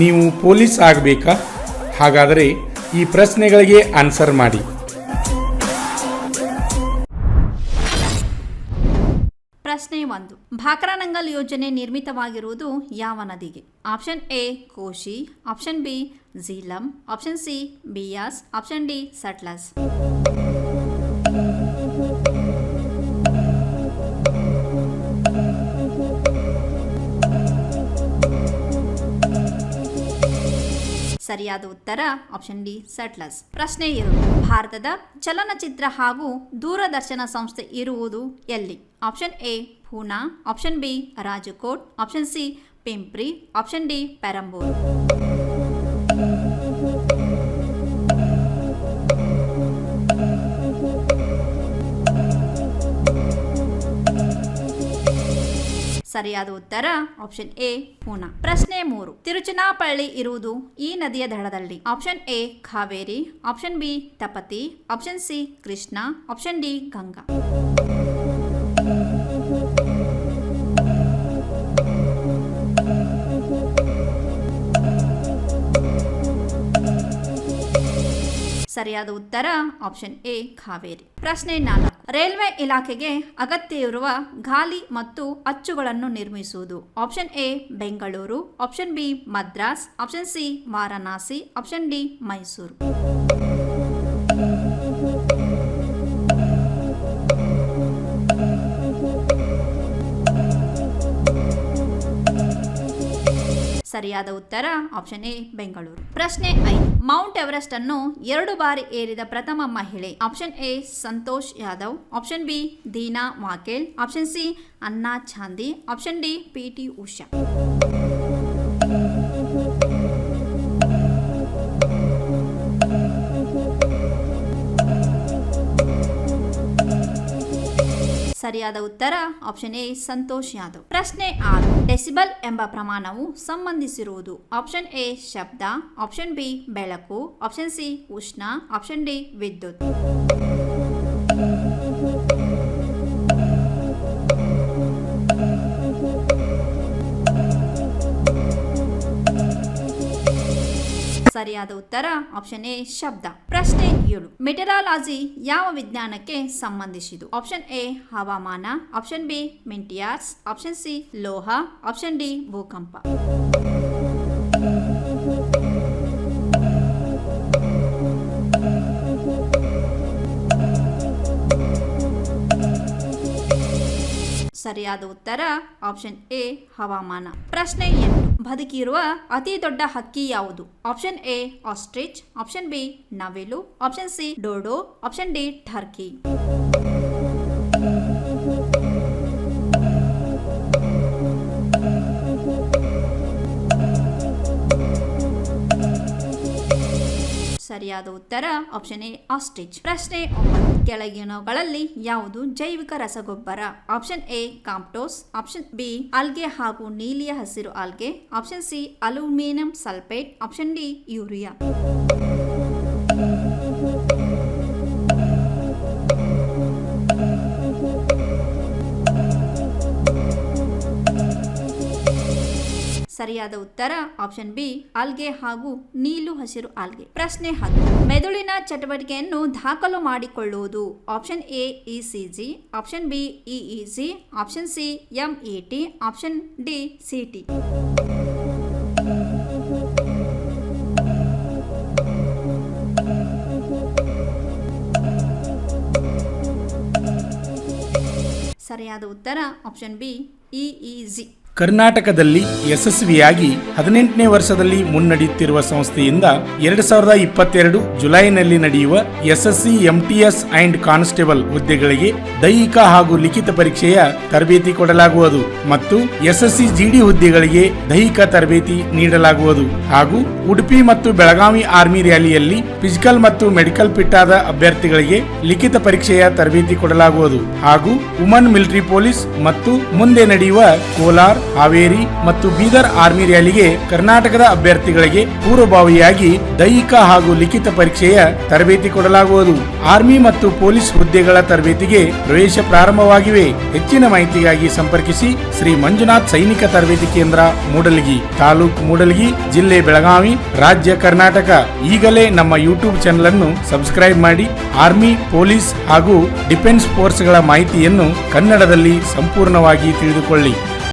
ನೀವು ಪೊಲೀಸ್ ಆಗಬೇಕಾ? ಹಾಗಾದರೆ ಈ ಪ್ರಶ್ನೆಗಳಿಗೆ ಆನ್ಸರ್ ಮಾಡಿ. ಪ್ರಶ್ನೆ 1. ಭಾಕ್ರಾನಂಗಲ್ ಯೋಜನೆ ನಿರ್ಮಿತವಾಗಿರುವುದು ಯಾವ ನದಿಗೆ? Option A Kosi, option B Jhelum, option C Beas, option D Sutlej. ಸರಿಯಾದ ಉತ್ತರ ಆಪ್ಷನ್ ಡಿ ಸಟ್ಲಸ್. ಪ್ರಶ್ನೆ 2. ಭಾರತದ ಚಲನಚಿತ್ರ ಹಾಗೂ ದೂರದರ್ಶನ ಸಂಸ್ಥೆ ಇರುವುದು ಎಲ್ಲಿ? Option A Poona, option B Rajkot, option C Pimpri, option D Perambur. ಸರಿಯಾದ ಉತ್ತರ ಆಪ್ಷನ್ ಎ ಪೂನಾ. ಪ್ರಶ್ನೆ 3. ತಿರುಚನಾಪಳ್ಳಿ ಇರುವುದು ಈ ನದಿಯ ದಡದಲ್ಲಿ? Option A Kaveri, option B Tapti, option C Krishna, option D Ganga. ಸರಿಯಾದ ಉತ್ತರ ಆಪ್ಷನ್ ಎ ಕಾವೇರಿ. ಪ್ರಶ್ನೆ 4. ರೈಲ್ವೆ ಇಲಾಖೆಗೆ ಅಗತ್ಯ ಇರುವ ಗಾಲಿ ಮತ್ತು ಅಚ್ಚುಗಳನ್ನು ನಿರ್ಮಿಸುವುದು? Option A Bengaluru, option B Madras, option C Varanasi, option D Mysuru. ಸರಿಯಾದ ಉತ್ತರ ಆಪ್ಷನ್ ಎ ಬೆಂಗಳೂರು. ಪ್ರಶ್ನೆ 5. ಮೌಂಟ್ ಎವರೆಸ್ಟ್ ಅನ್ನು 2 ಬಾರಿ ಏರಿದ ಪ್ರಥಮ ಮಹಿಳೆ? Option A Santosh Yadav, option B ದೀನಾ ವಾಕೇಲ್, ಆಪ್ಷನ್ ಸಿ ಅನ್ನಾ ಚಾಂದಿ, ಆಪ್ಷನ್ ಡಿ ಪಿಟಿ ಉಷಾ. ಸರಿಯಾದ ಉತ್ತರ ಆಪ್ಷನ್ ಎ ಸಂತೋಷ್ ಯಾದವ್. ಪ್ರಶ್ನೆ 6. ಡೆಸಿಬಲ್ ಎಂಬ ಪ್ರಮಾಣವು ಸಂಬಂಧಿಸಿರುವುದು? ಆಪ್ಷನ್ ಎ ಶಬ್ದ, ಆಪ್ಷನ್ ಬಿ ಬೆಳಕು, ಆಪ್ಷನ್ ಸಿ ಉಷ್ಣ, ಆಪ್ಷನ್ ಡಿ ವಿದ್ಯುತ್. ಸರಿಯಾದ ಉತ್ತರ ಆಪ್ಷನ್ ಎ ಶಬ್ದ. ಪ್ರಶ್ನೆ 7. ಮೆಟೆರಾಲಜಿ ಯಾವ ವಿಜ್ಞಾನಕ್ಕೆ ಸಂಬಂಧಿಸಿದು? ಆಪ್ಷನ್ ಎ ಹವಾಮಾನ, ಆಪ್ಷನ್ ಬಿ ಮಿಂಟಿಯಾರ್ಸ್, ಆಪ್ಷನ್ ಸಿ ಲೋಹ, ಆಪ್ಷನ್ ಡಿ ಭೂಕಂಪ. ಸರಿಯಾದ ಉತ್ತರ ಆಪ್ಷನ್ ಎ ಹವಾಮಾನ. ಪ್ರಶ್ನೆ 8. ಬದುಕಿರುವ ಅತಿ ದೊಡ್ಡ ಹಕ್ಕಿ ಯಾವುದು? Option A ostrich, option B ನವಿಲು, option C dodo, option D turkey. ಸರಿಯಾದ ಉತ್ತರ ಆಪ್ಷನ್ ಎ ಆಸ್ಟ್ರಿಚ್. ಪ್ರಶ್ನೆ 9. ಕೆಳಗಿನವುಗಳಲ್ಲಿ ಯಾವುದು ಜೈವಿಕ ರಸಗೊಬ್ಬರ? Option A compost, option B algae ಹಾಗೂ ನೀಲಿಯ ಹಸಿರು algae, option C aluminium sulphate, option D urea. ಸರಿಯಾದ ಉತ್ತರ ಆಪ್ಷನ್ ಬಿ ಆಲ್ಗೆ ಹಾಗೂ ನೀಲು ಹಸಿರು ಆಲ್ಗೆ. ಪ್ರಶ್ನೆ 10. ಮೆದುಳಿನ ಚಟುವಟಿಕೆಯನ್ನು ದಾಖಲು ಮಾಡಿಕೊಳ್ಳುವುದು? Option A ECG, option B EEG, option C MET, option D city. ಸರಿಯಾದ ಉತ್ತರ ಆಪ್ಷನ್ ಬಿ ಇಇಜಿ. ಕರ್ನಾಟಕದಲ್ಲಿ ಯಶಸ್ವಿಯಾಗಿ 18ನೇ ವರ್ಷದಲ್ಲಿ ಮುನ್ನಡೆಯುತ್ತಿರುವ ಸಂಸ್ಥೆಯಿಂದ 2022 ಜುಲೈನಲ್ಲಿ ನಡೆಯುವ ಎಸ್ಎಸ್ಸಿ ಎಂಟಿಎಸ್ ಅಂಡ್ ಕಾನ್ಸ್ಟೇಬಲ್ ಹುದ್ದೆಗಳಿಗೆ ದೈಹಿಕ ಹಾಗೂ ಲಿಖಿತ ಪರೀಕ್ಷೆಯ ತರಬೇತಿ ಕೊಡಲಾಗುವುದು ಮತ್ತು ಎಸ್ಎಸ್ಸಿ ಜಿಡಿ ಹುದ್ದೆಗಳಿಗೆ ದೈಹಿಕ ತರಬೇತಿ ನೀಡಲಾಗುವುದು ಹಾಗೂ ಉಡುಪಿ ಮತ್ತು ಬೆಳಗಾವಿ ಆರ್ಮಿ ರ್ಯಾಲಿಯಲ್ಲಿ ಫಿಸಿಕಲ್ ಮತ್ತು ಮೆಡಿಕಲ್ ಫಿಟ್ ಆದ ಅಭ್ಯರ್ಥಿಗಳಿಗೆ ಲಿಖಿತ ಪರೀಕ್ಷೆಯ ತರಬೇತಿ ಕೊಡಲಾಗುವುದು ಹಾಗೂ ವುಮನ್ ಮಿಲಿಟರಿ ಪೊಲೀಸ್ ಮತ್ತು ಮುಂದೆ ನಡೆಯುವ ಕೋಲಾರ್, ಹಾವೇರಿ ಮತ್ತು ಬೀದರ್ ಆರ್ಮಿ ರ್ಯಾಲಿಗೆ ಕರ್ನಾಟಕದ ಅಭ್ಯರ್ಥಿಗಳಿಗೆ ಪೂರ್ವಭಾವಿಯಾಗಿ ದೈಹಿಕ ಹಾಗೂ ಲಿಖಿತ ಪರೀಕ್ಷೆಯ ತರಬೇತಿ ಕೊಡಲಾಗುವುದು. ಆರ್ಮಿ ಮತ್ತು ಪೊಲೀಸ್ ಹುದ್ದೆಗಳ ತರಬೇತಿಗೆ ಪ್ರವೇಶ ಪ್ರಾರಂಭವಾಗಿವೆ. ಹೆಚ್ಚಿನ ಮಾಹಿತಿಗಾಗಿ ಸಂಪರ್ಕಿಸಿ ಶ್ರೀ ಮಂಜುನಾಥ್ ಸೈನಿಕ ತರಬೇತಿ ಕೇಂದ್ರ, ಮೂಡಲಗಿ, ತಾಲೂಕು ಮೂಡಲಗಿ, ಜಿಲ್ಲೆ ಬೆಳಗಾವಿ, ರಾಜ್ಯ ಕರ್ನಾಟಕ. ಈಗಲೇ ನಮ್ಮ ಯೂಟ್ಯೂಬ್ ಚಾನೆಲ್ ಅನ್ನು ಸಬ್ಸ್ಕ್ರೈಬ್ ಮಾಡಿ ಆರ್ಮಿ, ಪೊಲೀಸ್ ಹಾಗೂ ಡಿಫೆನ್ಸ್ ಫೋರ್ಸ್ಗಳ ಮಾಹಿತಿಯನ್ನು ಕನ್ನಡದಲ್ಲಿ ಸಂಪೂರ್ಣವಾಗಿ ತಿಳಿದುಕೊಳ್ಳಿ.